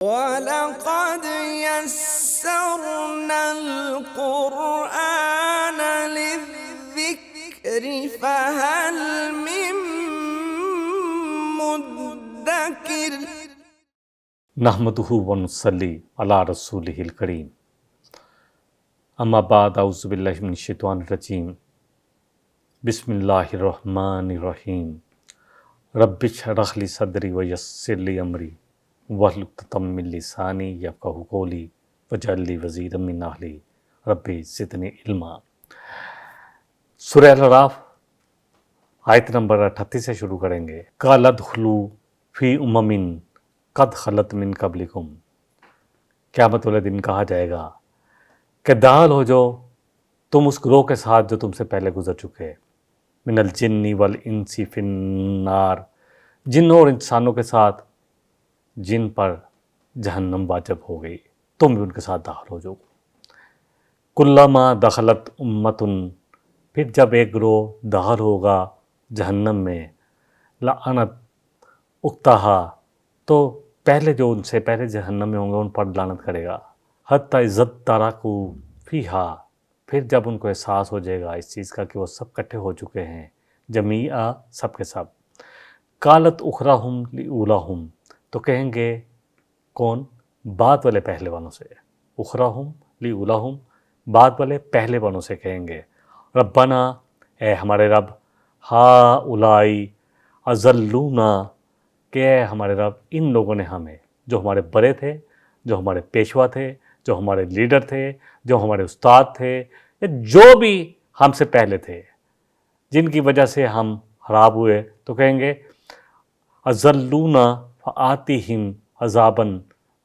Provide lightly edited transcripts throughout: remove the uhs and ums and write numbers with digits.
وَلَقَدْ يَسَّرْنَا الْقُرْآنَ لِلذِّكْرِ فَهَلْ مِن مُّدَّكِرٍ نحمدہ ونصلی علی رسولہ الکریم اما بعد اعوذ باللہ من الشیطان الرجیم بسم اللہ الرحمن الرحیم رب اشرح لی صدری ویسر لی امری واحلل عقدۃ من لسانی یفقہوا قولی واجعل لی وزیرا من اہلی رب زدنی علما۔ سورہ الاعراف آیت نمبر 38 سے شروع کریں گے۔ قال ادخلوا فی امم قد خلت من قبلکم، قیامت والے دن کہا جائے گا کہ داخل ہو جاؤ تم اس گروہ کے ساتھ جو تم سے پہلے گزر چکے، من الجن والانس فی النار، جنوں اور انسانوں کے ساتھ جن پر جہنم واجب ہو گئی، تم بھی ان کے ساتھ داخل ہو جاؤ۔ کلما دخلت امتن، پھر جب ایک گروہ داخل ہوگا جہنم میں، لعنت اختہا، تو پہلے جو ان سے پہلے جہنم میں ہوں گے ان پر لعنت کرے گا، حتی اذا ادارکوا فیہا، پھر جب ان کو احساس ہو جائے گا اس چیز کا کہ وہ سب اکٹھے ہو چکے ہیں، جمیعا سب کے سب، قالت اخراہم لاولاہم، تو کہیں گے کون؟ بعد والے پہلے والوں سے، اخراہم لاولاہم، بعد والے پہلے والوں سے کہیں گے، ربنا، اے ہمارے رب، ہؤلائی اضلونا، کہ اے ہمارے رب ان لوگوں نے ہمیں، جو ہمارے بڑے تھے، جو ہمارے پیشوا تھے، جو ہمارے لیڈر تھے، جو ہمارے استاد تھے، یا جو بھی ہم سے پہلے تھے جن کی وجہ سے ہم خراب ہوئے، تو کہیں گے اضلونا فآتہم عذابا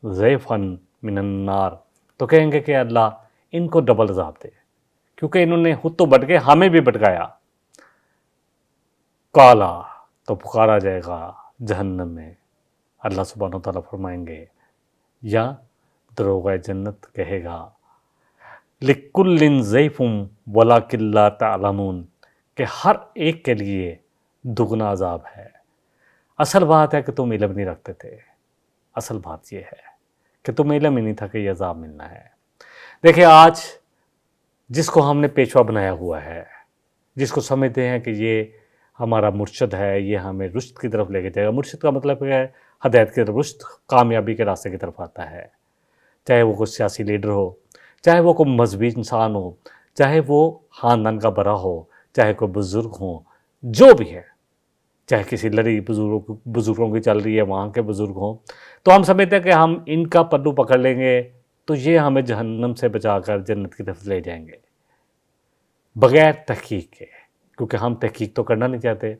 ضعفا من النار، تو کہیں گے کہ اللہ ان کو ڈبل عذاب دے، کیونکہ انہوں نے خود تو بھٹکے، ہمیں بھی بھٹکایا۔ کالا، تو پکارا جائے گا جہنم میں، اللہ سبحانہ وتعالیٰ فرمائیں گے، یا دروغہ جنت کہے گا لِكُلٍّ ضَيْفٌ وَلَكِنْ لَا تَعْلَمُونَ، کہ ہر ایک کے لیے دگنا عذاب ہے، اصل بات ہے کہ تم علم نہیں رکھتے تھے، اصل بات یہ ہے کہ تم علم ہی نہیں تھا کہ یہ عذاب ملنا ہے۔ دیکھیں آج جس کو ہم نے پیشوا بنایا ہوا ہے، جس کو سمجھتے ہیں کہ یہ ہمارا مرشد ہے، یہ ہمیں رشد کی طرف لے کے جائے گا، مرشد کا مطلب ہے ہدایت کی طرف، رشد کامیابی کے راستے کی طرف آتا ہے، چاہے وہ کوئی سیاسی لیڈر ہو، چاہے وہ کوئی مذہبی انسان ہو، چاہے وہ خاندان کا بڑا ہو، چاہے کوئی بزرگ ہوں، جو بھی ہے، چاہے کسی لڑی بزرگوں کی چل رہی ہے وہاں کے بزرگ ہوں، تو ہم سمجھتے ہیں کہ ہم ان کا پلو پکڑ لیں گے تو یہ ہمیں جہنم سے بچا کر جنت کی طرف لے جائیں گے، بغیر تحقیق کے، کیونکہ ہم تحقیق تو کرنا نہیں چاہتے۔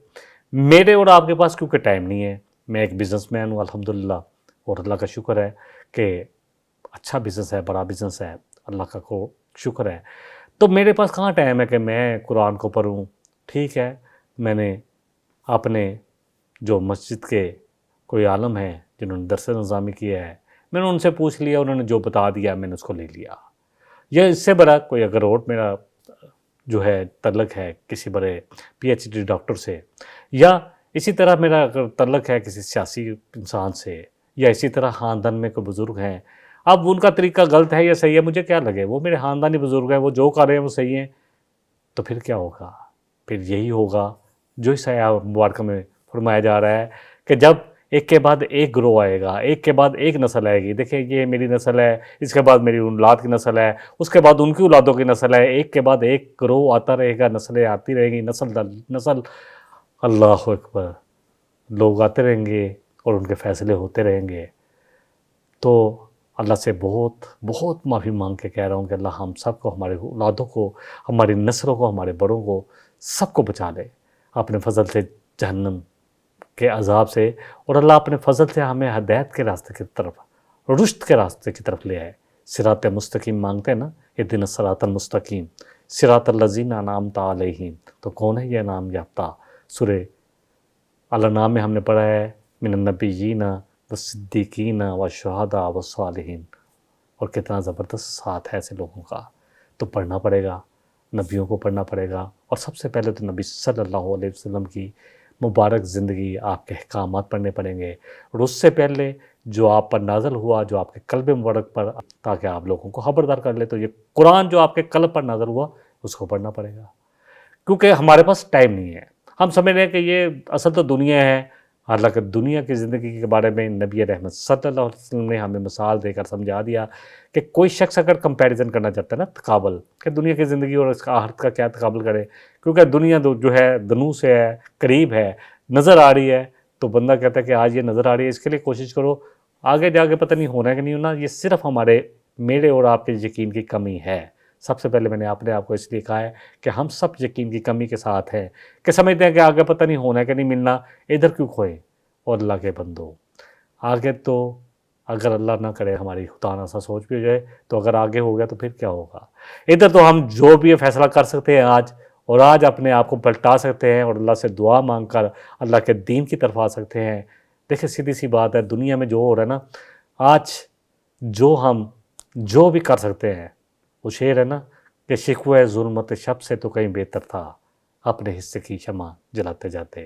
میرے اور آپ کے پاس کیونکہ ٹائم نہیں ہے، میں ایک بزنس مین ہوں الحمدللہ، اور اللہ کا شکر ہے کہ اچھا بزنس ہے، بڑا بزنس ہے، اللہ کا کو شکر ہے، تو میرے پاس کہاں ٹائم ہے کہ میں قرآن کو پڑھوں۔ ٹھیک ہے، میں نے اپنے جو مسجد کے کوئی عالم ہیں جنہوں نے درس نظامی کیا ہے، میں نے ان سے پوچھ لیا، انہوں نے جو بتا دیا میں نے اس کو لے لیا، یا اس سے بڑا کوئی اگر اور میرا جو ہے تعلق ہے کسی بڑے پی ایچ ڈی ڈاکٹر سے، یا اسی طرح میرا اگر تعلق ہے کسی سیاسی انسان سے، یا اسی طرح خاندان میں کوئی بزرگ ہیں، اب ان کا طریقہ غلط ہے یا صحیح ہے مجھے کیا لگے، وہ میرے خاندانی بزرگ ہیں، وہ جو کر رہے ہیں وہ صحیح ہیں، تو پھر کیا ہوگا؟ پھر یہی ہوگا جو اس آیت مبارکہ میں فرمایا جا رہا ہے کہ جب ایک کے بعد ایک گروہ آئے گا، ایک کے بعد ایک نسل آئے گی، دیکھیں یہ میری نسل ہے، اس کے بعد میری اولاد کی نسل ہے، اس کے بعد ان کی اولادوں کی نسل ہے، ایک کے بعد ایک گروہ آتا رہے گا، نسلیں آتی رہیں گی، نسل در نسل، اللہ اکبر، لوگ آتے رہیں گے اور ان کے فیصلے ہوتے رہیں گے۔ تو اللہ سے بہت بہت معافی مانگ کے کہہ رہا ہوں کہ اللہ ہم سب کو، ہمارے اولادوں کو، ہماری نسلوں کو، ہمارے بڑوں کو، سب کو بچا لے اپنے فضل سے جہنم کے عذاب سے، اور اللہ اپنے فضل سے ہمیں ہدایت کے راستے کی طرف، رشد کے راستے کی طرف لے آئے۔ صراط مستقیم مانگتے ہیں نا، اہدنا الصراط المستقیم صراط الذین انعمت علیہم، تو کون ہے یہ انعام یافتہ؟ سورہ الانعام میں ہم نے پڑھا ہے من النبیین والصدیقین والشہداء والصالحین، اور کتنا زبردست ساتھ ہے ایسے لوگوں کا، تو پڑھنا پڑے گا، نبیوں کو پڑھنا پڑے گا، اور سب سے پہلے تو نبی صلی اللہ علیہ وسلم کی مبارک زندگی، آپ کے احکامات پڑھنے پڑیں گے، اور اس سے پہلے جو آپ پر نازل ہوا، جو آپ کے قلب مبارک پر، تاکہ آپ لوگوں کو خبردار کر لے۔ تو یہ قرآن جو آپ کے قلب پر نازل ہوا اس کو پڑھنا پڑے گا، کیونکہ ہمارے پاس ٹائم نہیں ہے۔ ہم سمجھ رہے ہیں کہ یہ اصل تو دنیا ہے، حالانکہ دنیا کی زندگی کے بارے میں نبی رحمت صلی اللہ علیہ وسلم نے ہمیں مثال دے کر سمجھا دیا کہ کوئی شخص اگر کمپیریزن کرنا چاہتا ہے نا، تقابل، کہ دنیا کی زندگی اور اس کا آخرت کا کیا تقابل کرے، کیونکہ دنیا جو ہے دنو سے ہے، قریب ہے، نظر آ رہی ہے، تو بندہ کہتا ہے کہ آج یہ نظر آ رہی ہے، اس کے لیے کوشش کرو، آگے جا کے پتہ نہیں ہونا ہے کہ نہیں ہونا۔ یہ صرف میرے اور آپ کے یقین کی کمی ہے۔ سب سے پہلے میں نے اپنے آپ کو اس لیے کہا ہے کہ ہم سب یقین کی کمی کے ساتھ ہیں، کہ سمجھتے ہیں کہ آگے پتہ نہیں ہونا ہے کہ نہیں ملنا، ادھر کیوں کھوئے۔ اور اللہ کے بندو، آگے تو اگر اللہ نہ کرے ہماری خدا نہ سا سوچ بھی ہو جائے، تو اگر آگے ہو گیا تو پھر کیا ہوگا۔ ادھر تو ہم جو بھی فیصلہ کر سکتے ہیں آج، اور آج اپنے آپ کو پلٹا سکتے ہیں اور اللہ سے دعا مانگ کر اللہ کے دین کی طرف آ سکتے ہیں۔ دیکھیں سیدھی سی بات ہے، دنیا میں جو ہو رہا ہے نا آج، ہم جو بھی کر سکتے ہیں، وہ شعر ہے نا کہ شکوہ ظلمت شب سے تو کہیں بہتر تھا، اپنے حصے کی شمع جلاتے جاتے۔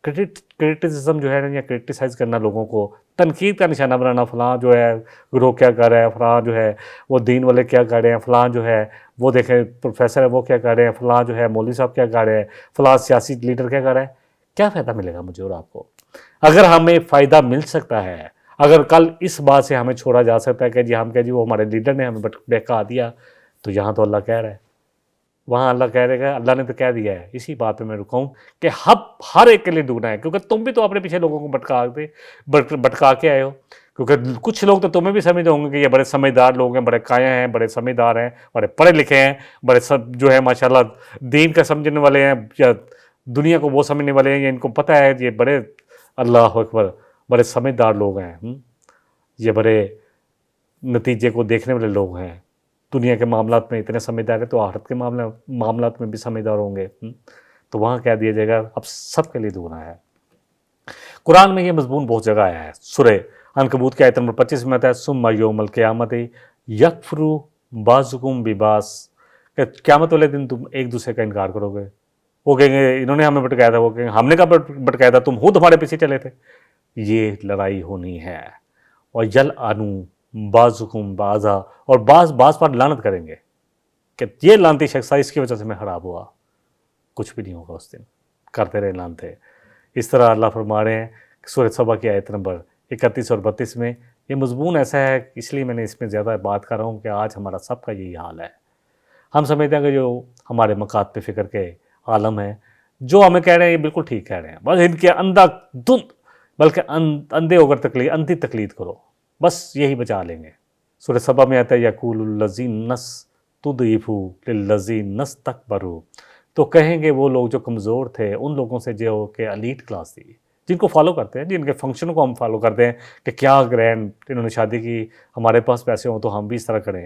کرٹیسزم جو ہے نا، یا کرٹیسائز کرنا، لوگوں کو تنقید کا نشانہ بنانا، فلاں جو ہے گروہ کیا کر رہا ہے، فلاں جو ہے وہ دین والے کیا کر رہے ہیں، فلاں جو ہے وہ دیکھیں پروفیسر ہے وہ کیا کر رہے ہیں، فلاں جو ہے مولوی صاحب کیا کر رہے ہیں، فلاں سیاسی لیڈر کیا کر رہا ہے۔ کیا فائدہ ملے گا مجھے اور آپ کو؟ اگر ہمیں فائدہ مل سکتا ہے، اگر کل اس بات سے ہمیں چھوڑا جا سکتا ہے کہ جی ہم کہ جی وہ ہمارے لیڈر نے ہمیں بہکا دیا، تو یہاں تو اللہ کہہ رہا ہے، وہاں اللہ کہہ رہے گا، اللہ نے تو کہہ دیا ہے۔ اسی بات پہ میں رکاؤں کہ ہر ایک کے لیے دگنا ہے، کیونکہ تم بھی تو اپنے پیچھے لوگوں کو بھٹکا کے آئے ہو، کیونکہ کچھ لوگ تو تمہیں بھی سمجھتے ہوں گے کہ یہ بڑے سمجھدار لوگ ہیں، بڑے قائع ہیں، بڑے سمجھدار ہیں، بڑے پڑھے لکھے ہیں، بڑے سب جو ہے ماشاءاللہ دین کا سمجھنے والے ہیں، یا دنیا کو وہ سمجھنے والے ہیں، یا ان کو پتہ ہے یہ بڑے اللہ اکبر بڑے سمجھدار لوگ ہیں، یہ بڑے نتیجے کو دیکھنے والے لوگ ہیں، دنیا کے معاملات میں اتنے سمجھدار ہیں تو آخرت کے معاملات میں بھی سمجھدار ہوں گے۔ تو وہاں کہہ دیا جائے گا اب سب کے لیے دگنا ہے۔ قرآن میں یہ مضمون بہت جگہ آیا ہے۔ سورہ عنکبوت کی آیت نمبر 25 میں آتا ہے ثم یوم القیامت یکفر بعضکم ببعض، کہ قیامت والے دن تم ایک دوسرے کا انکار کرو گے۔ وہ کہیں گے انہوں نے ہمیں بھٹکایا تھا، وہ کہیں گے ہم نے کب بھٹکایا تھا، تم خود ہمارے پیچھے چلے تھے۔ یہ لڑائی ہونی ہے، اور یلعنوا بعضکم بعضا، اور بعض پر لعنت کریں گے کہ یہ لعنتی شخص اس کی وجہ سے میں خراب ہوا۔ کچھ بھی نہیں ہوگا اس دن، کرتے رہے لعنتیں۔ اس طرح اللہ فرما رہے ہیں سورہ سبا کی آیت نمبر 31 اور 32 میں، یہ مضمون ایسا ہے اس لیے میں نے اس میں زیادہ بات کر رہا ہوں کہ آج ہمارا سب کا یہی حال ہے۔ ہم سمجھتے ہیں کہ جو ہمارے مکاتب فکر کے عالم ہیں، جو ہمیں کہہ رہے ہیں یہ بالکل ٹھیک کہہ رہے ہیں، بس ان کے بلکہ اندھے ہو کر اندھی تقلید کرو، بس یہی بچا لیں گے۔ سورہ سبا میں آتا ہے یقول الذین استضعفوا للذین استکبروا، تو کہیں گے وہ لوگ جو کمزور تھے ان لوگوں سے جو کہ ایلیٹ کلاس تھی، جن کو فالو کرتے ہیں، جن کے فنکشن کو ہم فالو کرتے ہیں کہ کیا گرینڈ انہوں نے شادی کی، ہمارے پاس پیسے ہوں تو ہم بھی اس طرح کریں،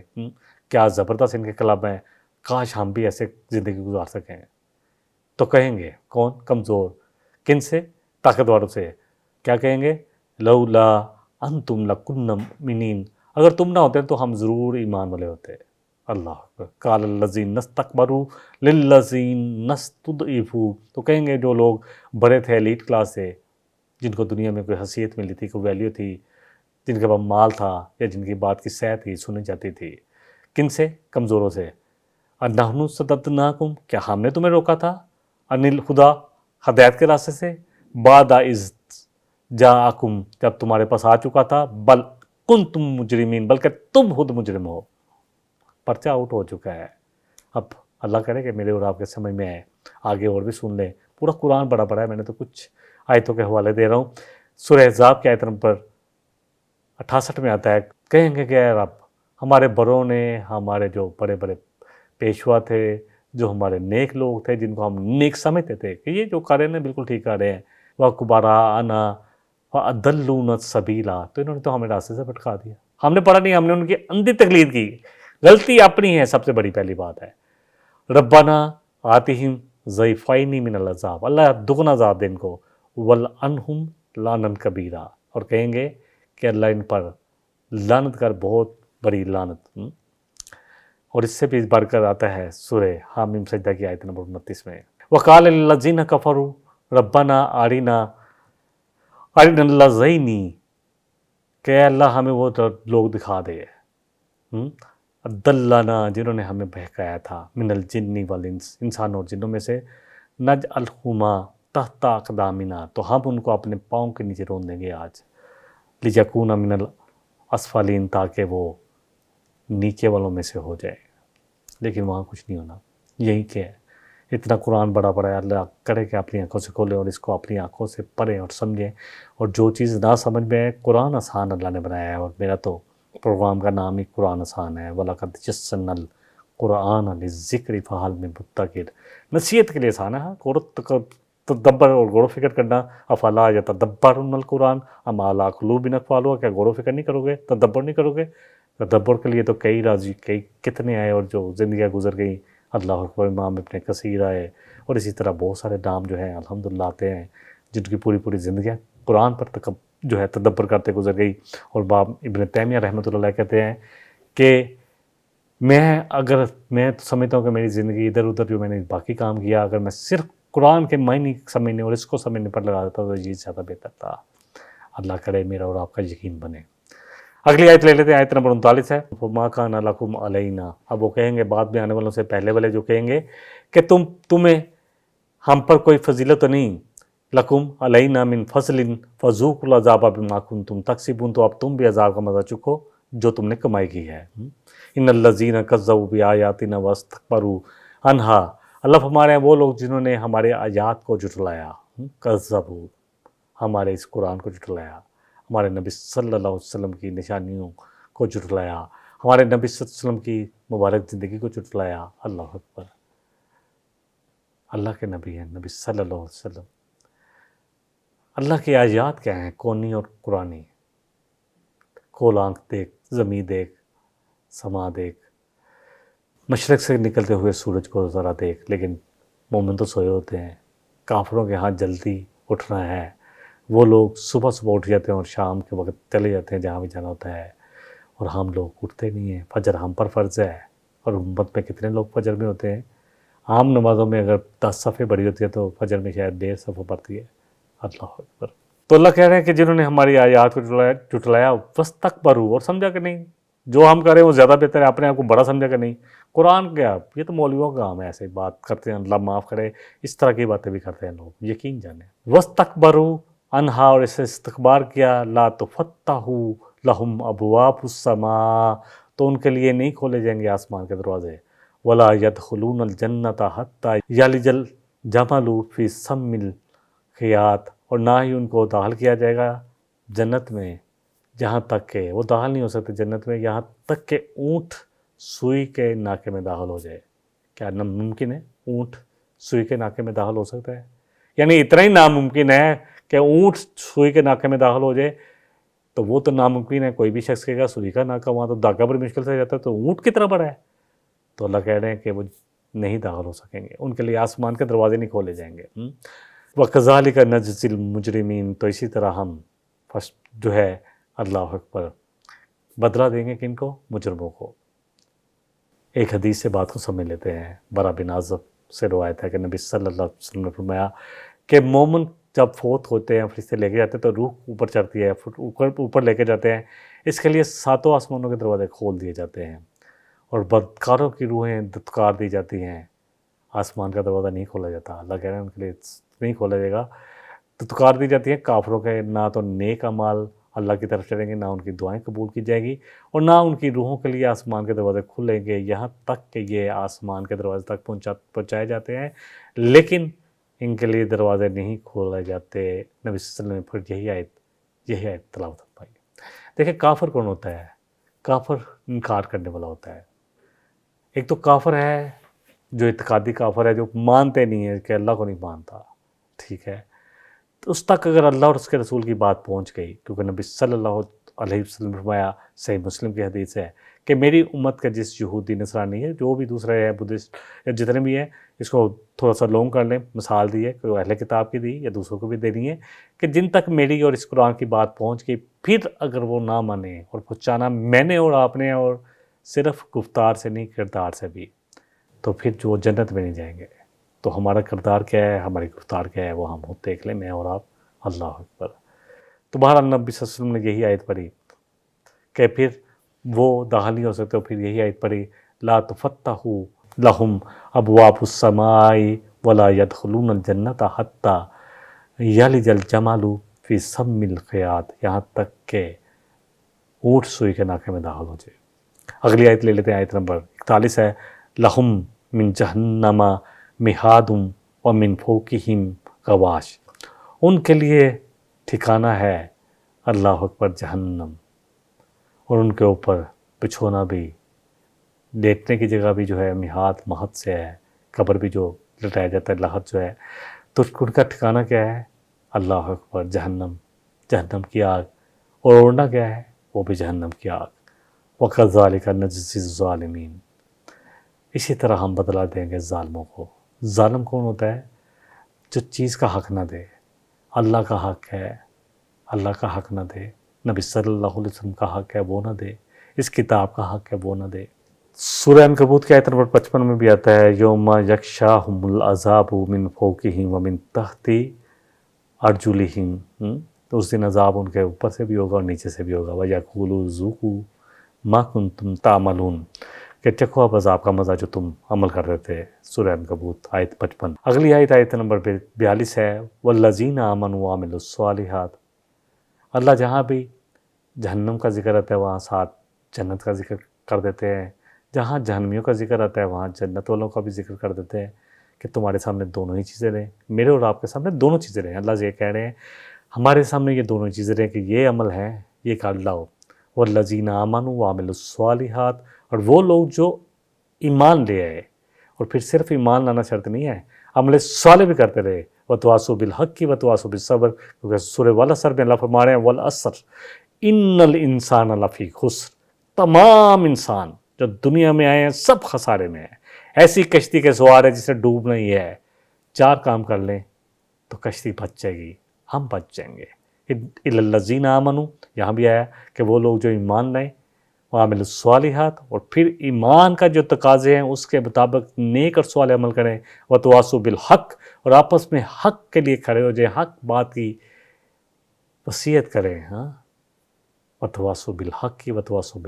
کیا زبردست ان کے کلب ہیں، کاش ہم بھی ایسے زندگی گزار سکیں۔ تو کہیں گے کون کمزور، کن سے؟ طاقتوروں سے۔ کیا کہیں گے؟ لولا انتم لکن مؤمنین، اگر تم نہ ہوتے تو ہم ضرور ایمان والے ہوتے۔ اللہ اکبر۔ قال الذین استکبروا للذین استضعفوا، تو کہیں گے جو لوگ بڑے تھے، ایلیٹ کلاس سے، جن کو دنیا میں کوئی حیثیت ملی تھی، کوئی ویلیو تھی، جن کے پاس مال تھا، یا جن کی بات کی سہ تھی، سنی جاتی تھی، کن سے؟ کمزوروں سے۔ انحن صددناکم، کیا ہم نے تمہیں روکا تھا؟ ان الہدی، ہدایت کے راستے سے، بعد اذ جاءکم، جب تمہارے پاس آ چکا تھا، بل کنتم مجرمین، بلکہ تم خود مجرم ہو، پرچہ آؤٹ ہو چکا ہے۔ اب اللہ کرے کہ میرے اور آپ کے سمجھ میں آئے، آگے اور بھی سن لیں۔ پورا قرآن بڑا بڑا ہے، میں نے تو کچھ آیتوں کے حوالے دے رہا ہوں۔ سورہ احزاب کی آیت نمبر 68 میں آتا ہے، کہیں گے کہ اے رب، ہمارے بڑوں نے، ہمارے جو بڑے بڑے پیشوا تھے، جو ہمارے نیک لوگ تھے، جن کو ہم نیک سمجھتے تھے کہ یہ جو کر رہے ہیں بالکل ٹھیک کر رہے ہیں، وَقُبَرَاءَنَا وَأَضَلُّونَا السَّبِيلَ، تو انہوں نے تو ہمیں راستے سے بھٹکا دیا، ہم نے پڑھا نہیں، ہم نے ان کی اندھی تقلید کی۔ غلطی اپنی ہے، سب سے بڑی پہلی بات ہے۔ ربنا آتہم ضعفین من العذاب، اللہ دگنا عذاب دے ان کو، وَلْعَنْهُمْ لَعْنًا کبیرا، اور کہیں گے کہ اللہ ان پر لعنت کر، بہت بڑی لعنت۔ اور اس سے بھی بڑھ کر آتا ہے سورہ حامیم سجدہ کی آیت نمبر 29 میں، وَقَالَ لِلَّذِينَ كَفَرُوا رَبَّنَا أَرِنَا اللَّذَيْنِ، کہ اللہ ہمیں وہ لوگ دکھا دے، دلنا جنہوں نے ہمیں بہکایا تھا، من الجن والانس، انسانوں اور جنوں میں سے، نجعلہما تحت اقدامنا، تو ہم ان کو اپنے پاؤں کے نیچے رون دیں گے آج، لیکونا من الاسفلین، تاکہ وہ نیچے والوں میں سے ہو جائے، لیکن وہاں کچھ نہیں ہونا۔ یہی کہ ہے، اتنا قرآن بڑا بڑا ہے، اللہ کرے کہ اپنی آنکھوں سے کھولیں اور اس کو اپنی آنکھوں سے پڑھیں اور سمجھیں، اور جو چیز نہ سمجھ میں ہے، قرآن آسان اللہ نے بنایا ہے، اور میرا تو پروگرام کا نام ہی قرآن آسان ہے، وَلَقَدْ يَسَّرْنَا الْقُرْآنَ لِلذِّكْرِ فَهَلْ مِن مُدَّكِرٍ، نصیحت کے لیے آسان ہے، تدبر اور غور و فکر کرنا، افلا یتدبرون القرآن ام علی قلوب اقفالها، کیا غور و فکر نہیں کرو گے، تدبر نہیں کرو گے؟ تدبر کے لیے تو کئی راضی، کئی کتنے آئے، اور جو زندگیاں گزر گئیں، اللہ اکبر، امام ابن کثیر آئے، اور اسی طرح بہت سارے نام جو ہیں الحمدللہ آتے ہیں جن کی پوری پوری زندگیاں قرآن پر جو ہے تدبر کرتے گزر گئی۔ اور باب ابن تیمیہ رحمۃ اللہ علیہ کہتے ہیں کہ میں تو سمجھتا ہوں کہ میری زندگی ادھر ادھر جو میں نے باقی کام کیا، اگر میں صرف قرآن کے معنی سمجھنے اور اس کو سمجھنے پر لگا دیتا تو یہ زیادہ بہتر تھا۔ اللہ کرے میرا اور آپ کا یقین بنے۔ اگلی آیت لے لیتے ہیں، آیت نمبر 39 ہے، وَمَا كَانَ لَكُمْ عَلَيْنَا، اب وہ کہیں گے بعد میں آنے والوں سے پہلے والے جو کہیں گے کہ تمہیں ہم پر کوئی فضیلت تو نہیں، لَكُمْ عَلَيْنَا مِن فَضْلٍ فَذُوقُوا الْعَذَابَ بِمَا كُنتُمْ تَكْسِبُونَ، تو اب تم بھی عذاب کا مزہ چکھو جو تم نے کمائی کی ہے۔ ان الذین کذبوا بآیاتنا واستکبروا عنہا، اللہ فرما رہے ہیں وہ لوگ جنہوں نے ہمارے آیات کو جھٹلایا، کذبوا، ہمارے اس قرآن کو جھٹلایا، ہمارے نبی صلی اللہ علیہ وسلم کی نشانیوں کو جھٹلایا، ہمارے نبی صلی اللہ علیہ وسلم کی مبارک زندگی کو جھٹلایا۔ اللہ اکبر، اللہ کے نبی ہیں نبی صلی اللہ علیہ وسلم۔ اللہ کی آیات کیا ہیں؟ کونی اور قرآنی۔ کھول آنکھ دیکھ، زمین دیکھ، سما دیکھ، مشرق سے نکلتے ہوئے سورج کو ذرا دیکھ، لیکن مومن تو سوئے ہوتے ہیں۔ کافروں کے ہاں جلدی اٹھنا ہے، وہ لوگ صبح صبح اٹھ جاتے ہیں اور شام کے وقت چلے جاتے ہیں جہاں بھی جانا ہوتا ہے، اور ہم لوگ اٹھتے نہیں ہیں۔ فجر ہم پر فرض ہے، اور امت میں کتنے لوگ فجر میں ہوتے ہیں؟ عام نمازوں میں اگر 10 صفحے بڑھی ہوتی ہے تو فجر میں شاید 1.5 صفحہ پڑتی ہے۔ اللہ اکبر۔ تو اللہ کہہ رہے ہیں کہ جنہوں نے ہماری آیات کو جھٹلایا، واستکبروا، اور سمجھا کہ نہیں جو ہم کریں وہ زیادہ بہتر ہے، اپنے آپ کو بڑا سمجھا کہ نہیں، قرآن کیا، یہ تو مولویوں کا کام ہے، ایسے بات کرتے ہیں، اللہ معاف کرے، اس طرح کی باتیں بھی کرتے ہیں لوگ، یقین جانیں۔ واستکبروا عنہا، اور اسے استکبار کیا، لا تفتح لہم ابواب السماء، تو ان کے لیے نہیں کھولے جائیں گے آسمان کے دروازے، ولا يدخلون الجنۃ حتی یلج الجمل فی سم الخیاط، اور نہ ہی ان کو داخل کیا جائے گا جنت میں، جہاں تک کہ وہ داخل نہیں ہو سکتے جنت میں یہاں تک کہ اونٹ سوئی کے ناکے میں داخل ہو جائے۔ کیا ناممکن ہے اونٹ سوئی کے ناکے میں داخل ہو سکتا ہے؟ یعنی اتنا ہی ناممکن ہے کہ اونٹ سوئی کے ناکے میں داخل ہو جائے، تو وہ تو ناممکن ہے، کوئی بھی شخص کہے گا سوئی کا ناکہ وہاں تو داغا بڑی مشکل سے جاتا ہے، تو اونٹ کتنا بڑا ہے؟ تو اللہ کہہ رہے ہیں کہ وہ نہیں داخل ہو سکیں گے، ان کے لیے آسمان کے دروازے نہیں کھولے جائیں گے۔ وَكَذَلِكَ نَجْزِي الْمُجْرِمِينَ، تو اسی طرح ہم جو ہے اللہ اکبر بدلہ دیں گے کن کو؟ مجرموں کو۔ ایک حدیث سے بات کو سمجھ لیتے ہیں، برا بن عازب سے روایت ہے کہ نبی صلی اللہ علیہ وسلم نے فرمایا کہ مومن جب فوت ہوتے ہیں فرشتے لے کے جاتے ہیں تو روح اوپر چڑھتی ہے، اوپر لے کے جاتے ہیں، اس کے لیے 7 آسمانوں کے دروازے کھول دیے جاتے ہیں، اور بدکاروں کی روحیں دتکار دی جاتی ہیں، آسمان کا دروازہ نہیں کھولا جاتا۔ اللہ کہہ رہے ہیں ان کے لیے نہیں کھولا جائے گا، دتکار دی جاتی ہیں۔ کافروں کے نہ تو نیک اعمال اللہ کی طرف چڑھیں گے، نہ ان کی دعائیں قبول کی جائے گی، اور نہ ان کی روحوں کے لیے آسمان کے دروازے کھلیں گے، یہاں تک کہ یہ آسمان کے دروازے تک پہنچائے جاتے ہیں، لیکن ان کے لیے دروازے نہیں کھولے جاتے۔ نبی صلی اللہ علیہ وسلم نے پھر یہی آیت تلاوت فرمائی۔ دیکھیں کافر کون ہوتا ہے؟ کافر انکار کرنے والا ہوتا ہے۔ ایک تو کافر ہے جو اعتقادی کافر ہے، جو مانتے نہیں ہے کہ اللہ کو نہیں مانتا، ٹھیک ہے، تو اس تک اگر اللہ اور اس کے رسول کی بات پہنچ گئی، کیونکہ نبی صلی اللہ علیہ وسلم نے فرمایا، صحیح مسلم کی حدیث ہے کہ میری امت کا جس یہودی نصرانی ہے، جو بھی دوسرے ہے، بدھسٹ یا جتنے بھی ہیں، اس کو تھوڑا سا لونگ کر لیں، مثال دی ہے کوئی اہل کتاب کی دی یا دوسروں کو بھی دینی ہے، کہ جن تک میری اور اس قرآن کی بات پہنچ گئی، پھر اگر وہ نہ مانیں، اور پہنچانا میں نے اور آپ نے، اور صرف گفتار سے نہیں کردار سے بھی، تو پھر جو جنت میں نہیں جائیں گے۔ تو ہمارا کردار کیا ہے، ہماری گفتار کیا ہے، وہ ہم خود دیکھ لیں، میں اور آپ۔ اللہ اکبر۔ تو بہرحال نبی صلی اللہ علیہ وسلم نے یہی آیت پڑھی کہ پھر وہ داخل نہیں ہو سکتے. پھر یہی آیت پڑھی لا تفتح لہم ابواب السماء ولا يدخلون الجنت حتی یلج الجمل فی سم الخیاط، یہاں تک کہ اونٹ سوئی کے ناکے میں داخل ہو جائے. اگلی آیت لے لیتے ہیں، آیت نمبر 41 ہے لہم من جہنم مہاد ومن فوقہم غواش، ان کے لیے ٹھکانہ ہے اللہ اکبر جہنم، اور ان کے اوپر بچھونا بھی، لیٹنے کی جگہ بھی جو ہے مہاد مہد سے ہے، قبر بھی جو لٹایا جاتا ہے لحد جو ہے، تو ان کا ٹھکانہ کیا ہے؟ اللہ اکبر جہنم، جہنم کی آگ، اور اوڑھنا کیا ہے؟ وہ بھی جہنم کی آگ. وَكَذَلِكَ نَجْزِي الظَّالِمِينَ، اسی طرح ہم بدلا دیں گے ظالموں کو. ظالم کون ہوتا ہے؟ جو چیز کا حق نہ دے. اللہ کا حق ہے، اللہ کا حق نہ دے، نبی صلی اللہ علیہ وسلم کا حق ہے وہ نہ دے، اس کتاب کا حق ہے وہ نہ دے. سورہ عنکبوت کے آیت نمبر 55 میں بھی آتا ہے یوم یغشاہم العذاب من فوقہم ومن تحت ارجلہم، تو اس دن عذاب ان کے اوپر سے بھی ہوگا اور نیچے سے بھی ہوگا. وَيَقُولُوا ذُوقُوا مَا كُنتُمْ تَعْمَلُونَ، کہ چکھو اب عذاب کا مزہ جو تم عمل کر رہے تھے. سورہ عنکبوت آیت 55. اگلی آیت نمبر 42 ہے وَالَّذِينَ آمَنُوا وَعَمِلُوا الصَّالِحَاتِ. اللہ جہاں بھی جہنم کا ذکر آتا ہے وہاں ساتھ جنت کا ذکر کر دیتے ہیں، جہاں جہنمیوں کا ذکر آتا ہے وہاں جنت والوں کا بھی ذکر کر دیتے ہیں کہ تمہارے سامنے دونوں ہی چیزیں رہیں، میرے اور آپ کے سامنے دونوں چیزیں رہیں. اللہ یہ کہہ رہے ہیں ہمارے سامنے یہ دونوں چیزیں رہیں کہ یہ عمل ہے، یہ کر لاؤ. وَالَّذِينَ آمَنُوا وَعَمِلُوا الصَّالِحَاتِ، اور وہ لوگ جو ایمان لے آئے، اور پھر صرف ایمان لانا شرط نہیں ہے، عمل صالح بھی کرتے رہے. وَتَوَاصَوْا بِالْحَقِّ وَتَوَاصَوْا بِالصَّبْرِ، کیونکہ سورہ والعصر میں اللہ فرما رہے ہیں وَالْعَصْرِ اِنَّ الْإِنسَانَ لَفِی خُسْرٍ، تمام انسان جو دنیا میں آئے ہیں سب خسارے میں ہیں. ایسی کشتی کے سوار ہے جسے ڈوبنا ہی ہے، 4 کام کر لیں تو کشتی بچ جائے گی، ہم بچ جائیں گے. اِلَّا الَّذِينَ آمَنُوا، یہاں بھی آیا کہ وہ لوگ جو ایمان لائیں، وَعَمِلُوا الصَّالِحَاتِ، اور پھر ایمان کا جو تقاضے ہیں اس کے مطابق نیک اور صالح عمل کریں. وَتَوَاصَوْا بِالْحَقِّ، اور آپس میں حق کے لیے کھڑے ہو جائیں، حق بات کی وصیت کریں. وَتَوَاصَوْا بِالْحَقِّ وَتَوَاصَوْا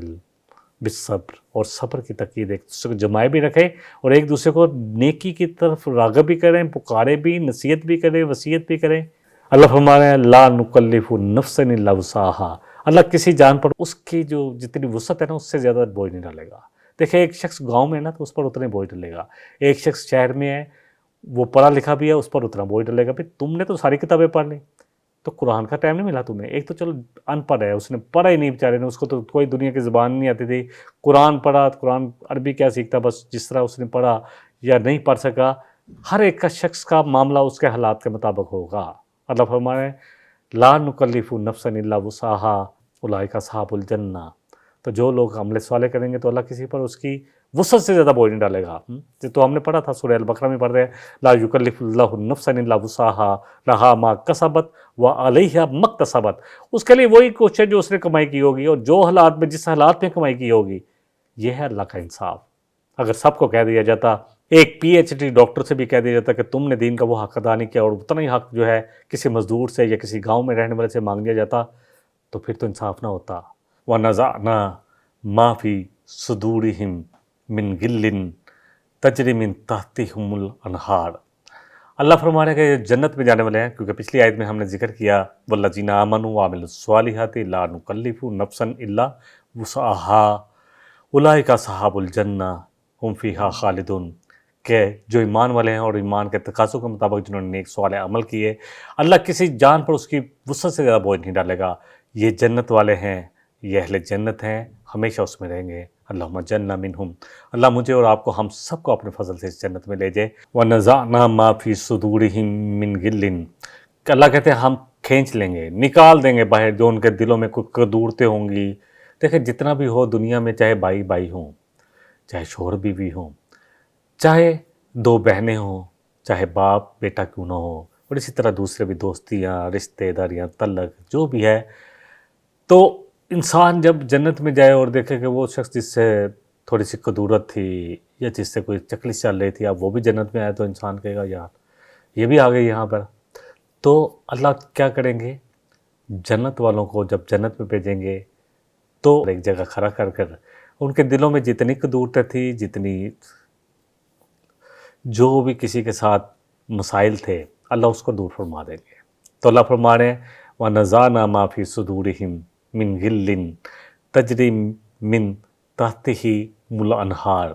بالصبر، اور صبر کی تاکید ایک دوسرے کو جمائے بھی رکھیں اور ایک دوسرے کو نیکی کی طرف راغب بھی کریں، پکارے بھی، نصیحت بھی کریں، وصیت بھی کریں. اللہ فرما رہے ہیں لا نکلف نفسا الا وسعها، اللہ کسی جان پر اس کی جو جتنی وسعت ہے نا اس سے زیادہ بوجھ نہیں ڈالے گا. دیکھیں ایک شخص گاؤں میں ہے نا تو اس پر اتنے بوجھ ڈالے گا، ایک شخص شہر میں ہے وہ پڑھا لکھا بھی ہے اس پر اتنا بوجھ ڈالے گا. پھر تم نے تو ساری کتابیں پڑھ لی تو قرآن کا ٹائم نہیں ملا تمہیں. ایک تو چلو ان پڑھ ہے، اس نے پڑھا ہی نہیں بیچارے نے، اس کو تو کوئی دنیا کی زبان نہیں آتی تھی. قرآن پڑھا، قرآن عربی کیا سیکھتا، بس جس طرح اس نے پڑھا یا نہیں پڑھ سکا. ہر ایک کا شخص کا معاملہ اس کے حالات کے مطابق ہوگا. اللہ فرما رہے ہیں لا نکلف نفسا الا وسعها اولئک اصحاب الجنہ، تو جو لوگ عمل صالح کریں گے تو اللہ کسی پر اس کی وسعت سے زیادہ بوجھ نہیں ڈالے گا. تو ہم نے پڑھا تھا سورہ البقرہ میں پڑھتے ہیں لا یکلف اللہ نفسا الا وسعها لها ما کسبت وعلیہا ما اکتسبت، اس کے لیے وہی کچھ ہے جو اس نے کمائی کی ہوگی اور جو حالات میں جس حالات میں کمائی کی ہوگی. یہ ہے اللہ کا انصاف. اگر سب کو کہہ دیا جاتا، ایک پی ایچ ڈی ڈاکٹر سے بھی کہہ دیا جاتا کہ تم نے دین کا وہ حق ادا نہیں کیا اور اتنا ہی حق جو ہے کسی مزدور سے یا کسی گاؤں میں رہنے والے سے مانگ لیا جاتا تو پھر تو انصاف نہ ہوتا. وَنَزَعْنَا مَا فِي صُدُورِهِمْ مِنْ غِلٍّ تَجْرِي مِنْ تَحْتِهِمُ الْأَنْهَارُ. اللہ فرما رہے ہیں کہ جنت میں جانے والے ہیں، کیونکہ پچھلی آیت میں ہم نے ذکر کیا وَالَّذِينَ آمَنُوا وَعَمِلُوا الصَّالِحَاتِ لَا نُكَلِّفُ نَفْسًا إِلَّا وُسْعَهَا أُولَئِكَ أَصْحَابُ الْجَنَّةِ هُمْ فِيهَا خَالِدُونَ، کہ جو ایمان والے ہیں اور ایمان کے تقاضوں کے مطابق جنہوں نے نیک صالح عمل کیے، اللہ کسی جان پر اس کی وسعت سے زیادہ بوجھ نہیں ڈالے گا. یہ جنت والے ہیں، یہ اہل جنت ہیں، ہمیشہ اس میں رہیں گے. اللہم جنہ منہم، اللہ مجھے اور آپ کو ہم سب کو اپنے فضل سے اس جنت میں لے جائے. وَنَزَعْنَا مَا فِي صُدُورِهِم مِّن غِلٍّ، کہ اللہ کہتے ہیں ہم کھینچ لیں گے، نکال دیں گے باہر جو ان کے دلوں میں کوئی کدورتیں ہوں گی. دیکھیں جتنا بھی ہو دنیا میں، چاہے بھائی بھائی ہوں، چاہے شوہر بیوی ہوں، چاہے 2 بہنیں ہوں، چاہے باپ بیٹا کیوں نہ ہو، اور اسی طرح دوسرے بھی دوستیاں، رشتہ داریاں، تعلق جو بھی ہے، تو انسان جب جنت میں جائے اور دیکھے کہ وہ شخص جس سے تھوڑی سی کدورت تھی یا جس سے کوئی چکلش چل رہی تھی اب وہ بھی جنت میں آئے تو انسان کہے گا یار یہ بھی آ گئی یہاں پر. تو اللہ کیا کریں گے، جنت والوں کو جب جنت میں بھیجیں گے تو ایک جگہ کھڑا کر کر ان کے دلوں میں جتنی قدورتیں تھی، جتنی جو بھی کسی کے ساتھ مسائل تھے، اللہ اس کو دور فرما دیں گے۔ تو اللہ فرما رہے ہیں وَنَزَعْنَا مَا فِي صُدُورِهِم مِّن غِلٍّ تَجْرِي مِن تَحْتِهِمُ الْأَنْهَارُ،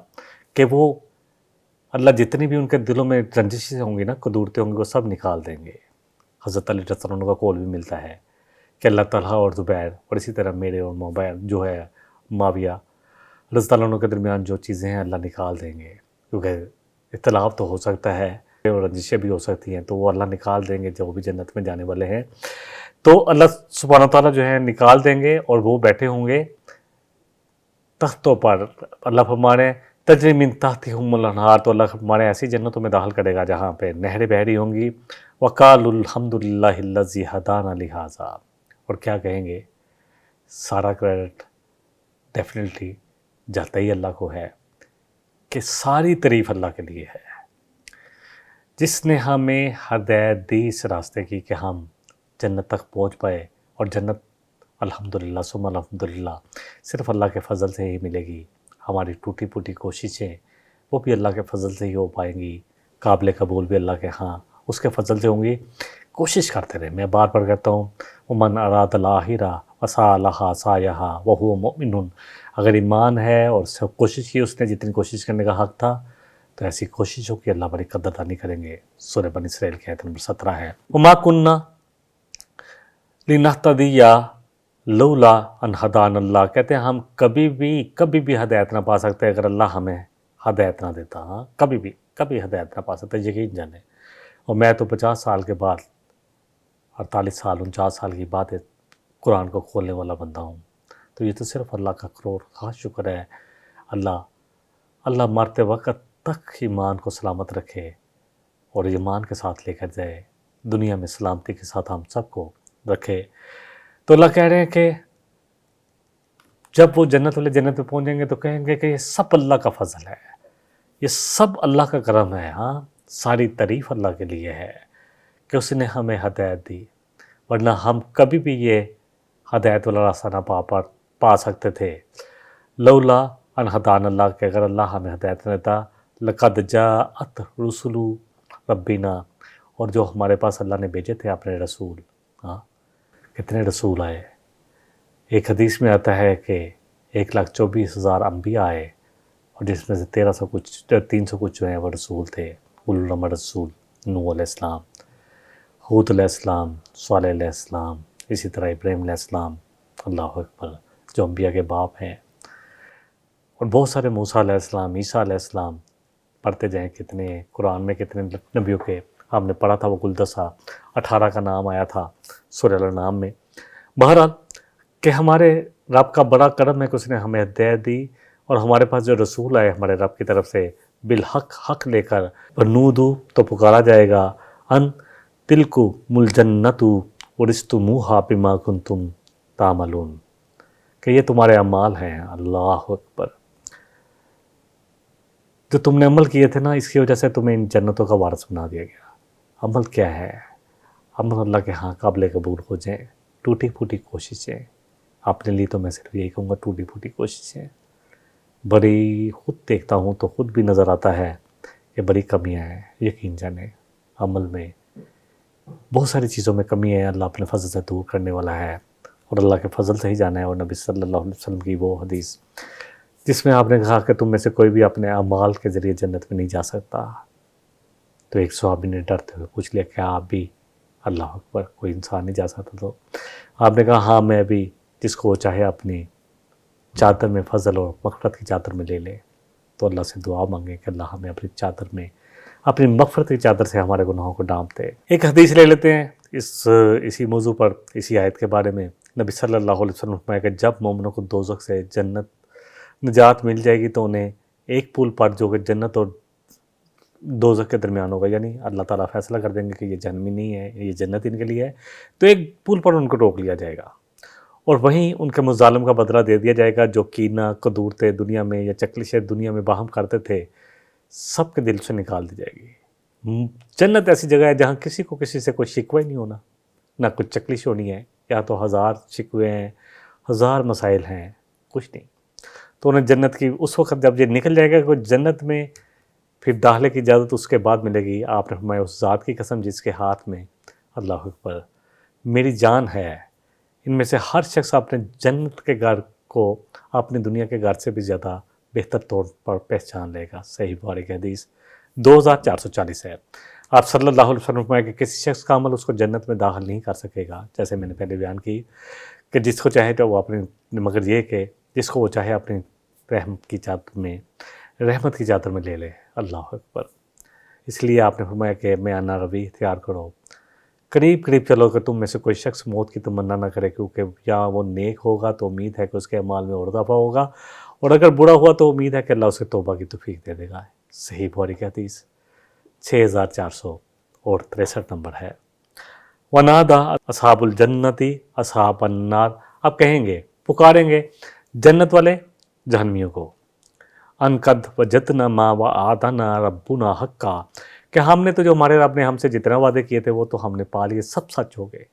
کہ وہ اللہ جتنی بھی ان کے دلوں میں رنجشیں ہوں گی نا، قدورتیں ہوں گی، وہ سب نکال دیں گے۔ حضرت علی رضی اللہ عنہ کا قول بھی ملتا ہے کہ اللہ تعالیٰ اور زبیر اور اسی طرح میرے اور موبائل جو ہے معاویہ رضی اللہ عنہ کے درمیان جو چیزیں ہیں اللہ نکال دیں گے، کیونکہ اختلاف تو ہو سکتا ہے اور رنجشیں بھی ہو سکتی ہیں، تو وہ اللہ نکال دیں گے جو بھی جنت میں جانے والے ہیں۔ تو اللہ سبحانہ تعالیٰ جو ہے نکال دیں گے اور وہ بیٹھے ہوں گے تختوں پر۔ اللہ فرما رہے ہیں تجری من تحتہم الانہار، تو اللہ فرما رہے ہیں ایسی جنتوں میں داخل کرے گا جہاں پہ نہریں بہہ رہی ہوں گی۔ وَقَالُوا الْحَمْدُ لِلَّهِ الَّذِي هَدَانَا لِهَذَا، اور کیا کہیں گے؟ سارا کریڈٹ ڈیفینیٹلی جاتا ہی اللہ کو ہے، کہ ساری تعریف اللہ کے لیے ہے جس نے ہمیں ہدایت دی اس راستے کی کہ ہم جنت تک پہنچ پائے، اور جنت الحمدللہ ثم الحمدللہ صرف اللہ کے فضل سے ہی ملے گی۔ ہماری ٹوٹی پھوٹی کوششیں وہ بھی اللہ کے فضل سے ہی ہو پائیں گی، قابل قبول بھی اللہ کے ہاں اس کے فضل سے ہوں گی۔ کوشش کرتے رہے، میں بار بار کہتا ہوں وَمَنْ أَرَادَ الْآخِرَةَ وَسَعَى لَهَا سَعْيَهَا وَهُوَ مُؤْمِنٌ، اگر ایمان ہے اور سب کوشش کی اس نے جتنی کوشش کرنے کا حق تھا، تو ایسی کوششوں کی اللہ بڑی قدردانی کریں گے۔ سورہ بنی اسرائیل کی آیت نمبر 17 ہے۔ وَمَا كُنَّا لِنَهْتَدِيَ لَوْلَا أَنْ هَدَانَا اللَّهُ، کہتے ہیں ہم کبھی بھی ہدایت نہ پا سکتے اگر اللہ ہمیں ہدایت نہ دیتا۔ ہاں کبھی ہدایت نہ پا سکتے، یقین جانیں۔ اور میں تو 50 سال کے بعد 48 سال 49 سال کی بات ہے قرآن کو کھولنے والا بندہ ہوں، تو یہ تو صرف اللہ کا کروڑ خاص شکر ہے۔ اللہ مرتے وقت تک ایمان کو سلامت رکھے اور ایمان کے ساتھ لے کر جائے، دنیا میں سلامتی کے ساتھ ہم سب کو رکھے۔ تو اللہ کہہ رہے ہیں کہ جب وہ جنت والے جنت میں پہنچیں گے تو کہیں گے کہ یہ سب اللہ کا فضل ہے، یہ سب اللہ کا کرم ہے۔ ہاں، ساری تعریف اللہ کے لیے ہے کہ اس نے ہمیں ہدایت دی، ورنہ ہم کبھی بھی یہ ہدایت والا راستہ نہ پا سکتے تھے۔ لولا ان ہدان اللہ، کہ اگر اللہ ہمیں ہدایت نہ دیتا، لقد جاءت رسل ربنا، اور جو ہمارے پاس اللہ نے بھیجے تھے اپنے رسول، ہاں کتنے رسول آئے۔ ایک حدیث میں آتا ہے کہ 1,24,000 انبیاء آئے، اور جس میں سے 300 کچھ جو ہیں وہ رسول تھے، اولو العزم رسول، نوح علیہ السلام، ہود علیہ السلام، صالح علیہ السلام، اسی طرح ابراہیم علیہ السلام، اللہ اکبر، جو انبیاء کے باپ ہیں، اور بہت سارے موسیٰ علیہ السلام، عیسیٰ علیہ السلام، پڑھتے جائیں کتنے قرآن میں کتنے نبیوں کے آپ نے پڑھا تھا، وہ گلدستہ 18 کا نام آیا تھا سورہ الانعام میں۔ بہرحال کہ ہمارے رب کا بڑا کرم ہے کہ اس نے ہمیں ہدایت دی، اور ہمارے پاس جو رسول آئے ہمارے رب کی طرف سے بالحق حق لے کر، ونودو تو پکارا جائے گا، ان تلکم الجنت ورثتموہا بما کنتم تعملون، کہ یہ تمہارے اعمال ہیں۔ اللہ اکبر، جو تم نے عمل کیے تھے نا، اس کی وجہ سے تمہیں ان جنتوں کا وارث بنا دیا گیا۔ عمل کیا ہے؟ عمل اللہ کے ہاں قابل قبول ہو جائیں، ٹوٹی پھوٹی کوششیں، اپنے لیے تو میں صرف یہی کہوں گا ٹوٹی پھوٹی کوششیں، بڑی خود دیکھتا ہوں تو خود بھی نظر آتا ہے کہ بڑی کمیاں ہیں، یقین جانیں عمل میں بہت ساری چیزوں میں کمی ہے، اللہ اپنے فضل سے دور کرنے والا ہے، اور اللہ کے فضل سے ہی جانا ہے۔ اور نبی صلی اللہ علیہ وسلم کی وہ حدیث جس میں آپ نے کہا کہ تم میں سے کوئی بھی اپنے اعمال کے ذریعے جنت میں نہیں جا سکتا، تو ایک صحابی نے ڈرتے ہوئے پوچھ لیا کہ آپ بھی؟ اللہ اکبر، کوئی انسان نہیں جا سکتا؟ تو آپ نے کہا ہاں میں بھی، جس کو چاہے اپنی چادر میں فضل اور مغفرت کی چادر میں لے لے۔ تو اللہ سے دعا مانگیں کہ اللہ ہمیں اپنی چادر میں، اپنی مغفرت کی چادر سے ہمارے گناہوں کو ڈھانپ دے۔ ایک حدیث لے لیتے ہیں اسی موضوع پر، اسی آیت کے بارے میں۔ نبی صلی اللہ علیہ وسلم فرمایا کہ جب مومنوں کو دوزخ سے جنت نجات مل جائے گی تو انہیں ایک پل پر جو کہ جنت اور دوزخ کے درمیان ہوگا، یعنی اللہ تعالیٰ فیصلہ کر دیں گے کہ یہ جہنمی نہیں ہے، یہ جنت ان کے لیے ہے، تو ایک پل پر ان کو روک لیا جائے گا، اور وہیں ان کے مظالم کا بدلہ دے دیا جائے گا۔ جو کینہ قدورتیں دنیا میں یا چکلشیں دنیا میں باہم کرتے تھے، سب کے دل سے نکال دی جائے گی۔ جنت ایسی جگہ ہے جہاں کسی کو کسی سے کوئی شکوہ ہی نہیں ہونا، نہ کوئی چکلش ہونی ہے، یا تو 1000 شکوے ہیں، 1000 مسائل ہیں، کچھ نہیں. تو انہیں جنت کی اس وقت جب یہ نکل جائے گا کہ جنت میں پھر داخلے کی اجازت اس کے بعد ملے گی. آپ نے فرمایا اس ذات کی قسم جس کے ہاتھ میں اللہ اکبر میری جان ہے، ان میں سے ہر شخص اپنے جنت کے گھر کو اپنی دنیا کے گھر سے بھی زیادہ بہتر طور پر پہچان لے گا. صحیح بخاری کی حدیث 2440 ہے. آپ صلی اللہ علیہ وسلم فرمایا کہ کسی شخص کا عمل اس کو جنت میں داخل نہیں کر سکے گا، جیسے میں نے پہلے بیان کی کہ جس کو چاہے تو وہ اپنی، مگر یہ کہ جس کو وہ چاہے اپنی رحمت کی چادر میں لے لے. اللہ اکبر. اس لیے آپ نے فرمایا کہ میں آنا روی اختیار کرو، قریب قریب چلو کہ تم میں سے کوئی شخص موت کی تمنا نہ کرے، کیونکہ یا وہ نیک ہوگا تو امید ہے کہ اس کے اعمال میں اور اضافہ ہوگا، اور اگر برا ہوا تو امید ہے کہ اللہ اسے توبہ کی توفیق دے دے گا. صحیح بخاری کی حدیث 6463 نمبر ہے. وَنَادَى أَصْحَابُ الْجَنَّةِ أَصْحَابَ النَّارِ. اب کہیں گے، پکاریں گے جنت والے جہنمیوں کو، ان قد وجدنا ما وعدنا ربنا حقا، کہ ہم نے تو جو ہمارے رب نے ہم سے جتنا وعدے کیے تھے وہ تو ہم نے پا لیے، سب سچ ہو گئے.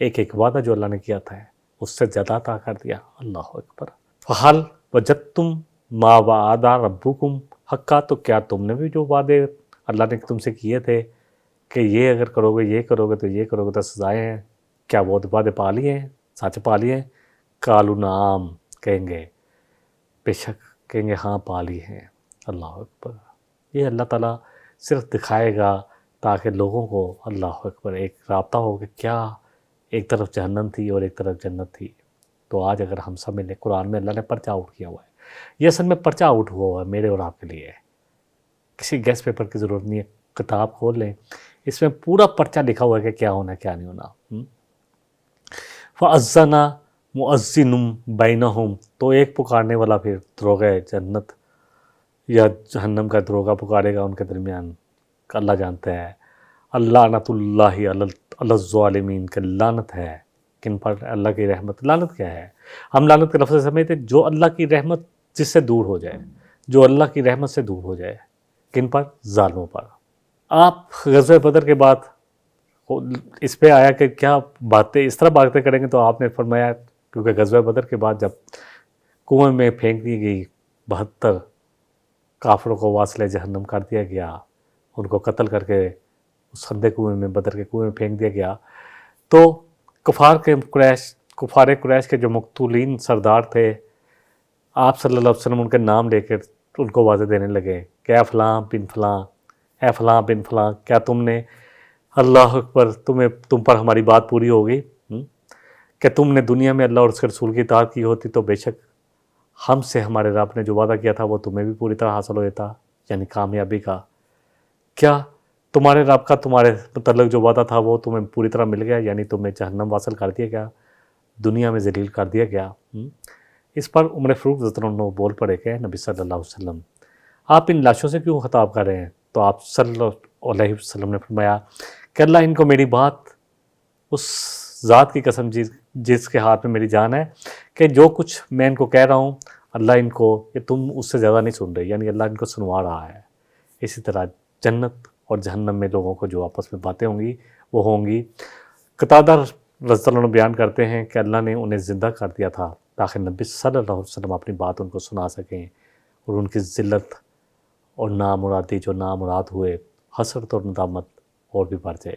ایک ایک وعدہ جو اللہ نے کیا تھا اس سے زیادہ عطا کر دیا. اللہ اکبر. فہل وجدتم ما وعد ربکم حقا، تو کیا تم نے بھی جو وعدے اللہ نے تم سے کیے تھے کہ یہ اگر کرو گے، یہ کرو گے تو یہ کرو گے تو سزائیں ہیں، کیا وہ وعدے پا لیے ہیں، سچ پا لیے ہیں؟ قالوا نعم، کہیں گے بے شک، کہیں گے ہاں پا لی ہیں. اللہ اکبر. یہ اللہ تعالیٰ صرف دکھائے گا تاکہ لوگوں کو اللہ اکبر ایک رابطہ ہو کہ کیا ایک طرف جہنم تھی اور ایک طرف جنت تھی. تو آج اگر ہم سب ملیں، قرآن میں اللہ نے پرچہ آؤٹ کیا ہوا ہے، یہ اصل میں پرچہ آؤٹ ہوا ہے میرے اور آپ کے لیے. کسی گیس پیپر کی ضرورت نہیں ہے، کتاب کھول لیں، اس میں پورا پرچہ لکھا ہوا ہے کہ کیا ہونا کیا نہیں ہونا. فَأَذَّنَ مُؤَذِّنٌ بَيْنَهُمْ، تو ایک پکارنے والا پھر دروغہ جنت یا جہنم کا دروغہ پکارے گا ان کے درمیان. اللہ جانتا ہے. اللعنۃ اللہ علی الظالمین، کہ لعنت ہے کن پر؟ اللہ کی رحمت. لعنت کیا ہے؟ ہم لعنت کے لفظ سے سمجھتے ہیں جو اللہ کی رحمت جس سے دور ہو جائے، جو اللہ کی رحمت سے دور ہو جائے. کن پر؟ ظالموں پر. آپ غزوہ بدر کے بعد اس پہ آیا کہ کیا باتیں اس طرح باتیں کریں گے، تو آپ نے فرمایا کیونکہ غزوہ بدر کے بعد جب کنویں میں پھینک دی گئی 72 کافروں کو واصل جہنم کر دیا گیا، ان کو قتل کر کے اس خندق کنویں میں، بدر کے کنویں میں پھینک دیا گیا، تو کفار قریش کے جو مقتولین سردار تھے، آپ صلی اللہ علیہ وسلم ان کے نام لے کر ان کو واضح دینے لگے کہ اے فلاں بن فلاں، اے فلاں بن فلاں، کیا تم نے اللہ اکبر تم پر ہماری بات پوری ہوگی کہ تم نے دنیا میں اللہ اور اس کے رسول کی اطاعت کی ہوتی تو بے شک ہم سے ہمارے رب نے جو وعدہ کیا تھا وہ تمہیں بھی پوری طرح حاصل ہو جاتا، یعنی کامیابی کا. کیا تمہارے رب کا تمہارے متعلق جو وعدہ تھا وہ تمہیں پوری طرح مل گیا، یعنی تمہیں جہنم واصل کر دیا گیا، دنیا میں ذلیل کر دیا گیا. اس پر عمر فاروق رضی اللہ عنہ بول پڑے کہ نبی صلی اللہ علیہ وسلم آپ ان لاشوں سے کیوں خطاب کر رہے ہیں؟ تو آپ صلی اللہ علیہ وسلم نے فرمایا کہ اللہ ان کو میری بات اس ذات کی قسم جس کے ہاتھ میں میری جان ہے کہ جو کچھ میں ان کو کہہ رہا ہوں اللہ ان کو، یہ تم اس سے زیادہ نہیں سن رہے، یعنی اللہ ان کو سنوا رہا ہے. اسی طرح جنت اور جہنم میں لوگوں کو جو آپس میں باتیں ہوں گی وہ ہوں گی. قتادہ رضی اللہ عنہ بیان کرتے ہیں کہ اللہ نے انہیں زندہ کر دیا تھا تاکہ نبی صلی اللہ علیہ وسلم اپنی بات ان کو سنا سکیں اور ان کی ذلت اور نامرادی جو نامراد ہوئے، حسرت اور ندامت اور بھی بڑھ جائے.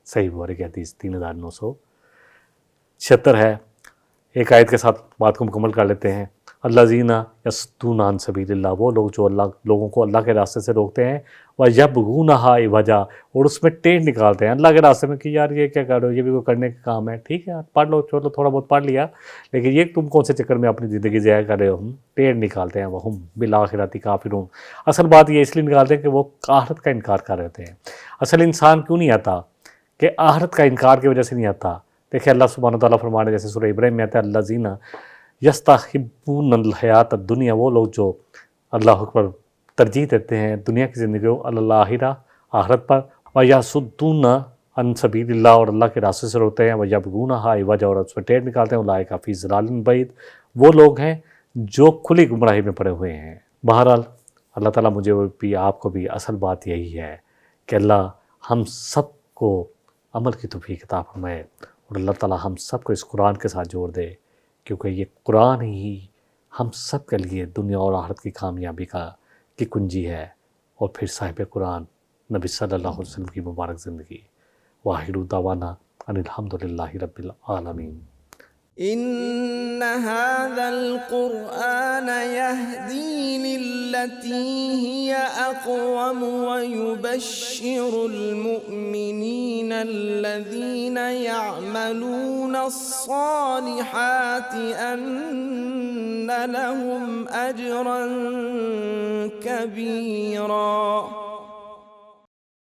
صحیح بخاری کی حدیث 3976 ہے. ایک آیت کے ساتھ بات کو مکمل کر لیتے ہیں. الذین یصدون عن سبیل اللہ، وہ لوگ جو لوگوں کو اللہ کے راستے سے روکتے ہیں، وَیَبْغُونَہَا عِوَجًا، اور اس میں ٹیڑھ نکالتے ہیں اللہ کے راستے میں کہ یار یہ کیا کر رہے ہو، یہ بھی کوئی کرنے کا کام ہے، ٹھیک ہے پڑھ لو، چلو تھوڑا بہت پڑھ لیا، لیکن یہ تم کون سے چکر میں اپنی زندگی ضائع کر رہے ہو. ٹیڑھ نکالتے ہیں. وَهُمْ بِالْآخِرَةِ کافرون، اصل بات یہ اس لیے نکالتے ہیں کہ وہ آخرت کا انکار کر رہے تھے. اصل انسان کیوں نہیں آتا کہ آخرت کا انکار کی وجہ سے نہیں آتا. دیکھیں اللہ سبحانہ وتعالیٰ فرمانے جیسے سورہ ابراہیم میں آتا ہے الذین یستحبون الحیات الدنیا، وہ لوگ جو اللہ اکبر ترجیح دیتے ہیں دنیا کی زندگی کو الآخرہ، آخرت پر، ویصدون عن سبیل اللہ، اور اللہ کے راستے سے روکتے ہیں، ویبغونہا عوجا، اور اس میں ٹیڑھ نکالتے ہیں، اولئک فی ضلال بعید، وہ لوگ ہیں جو کھلی گمراہی میں پڑے ہوئے ہیں. بہرحال اللہ تعالیٰ مجھے بھی آپ کو بھی، اصل بات یہی ہے کہ اللہ ہم سب کو عمل کی توفیق عطا فرمائے، اور اللہ تعالیٰ ہم سب کو اس قرآن کے ساتھ جوڑ دے، کیونکہ یہ قرآن ہی ہم سب کے لیے دنیا اور آخرت کی کامیابی کی کنجی ہے، اور پھر صاحب قرآن نبی صلی اللہ علیہ وسلم کی مبارک زندگی۔ وآخر دعوانا ان الحمدللہ رب العالمین۔ إن هذا القرآن يهدي للتي هي أقوم ويبشر المؤمنين الذين يعملون الصالحات أن لهم أجرا كبيرا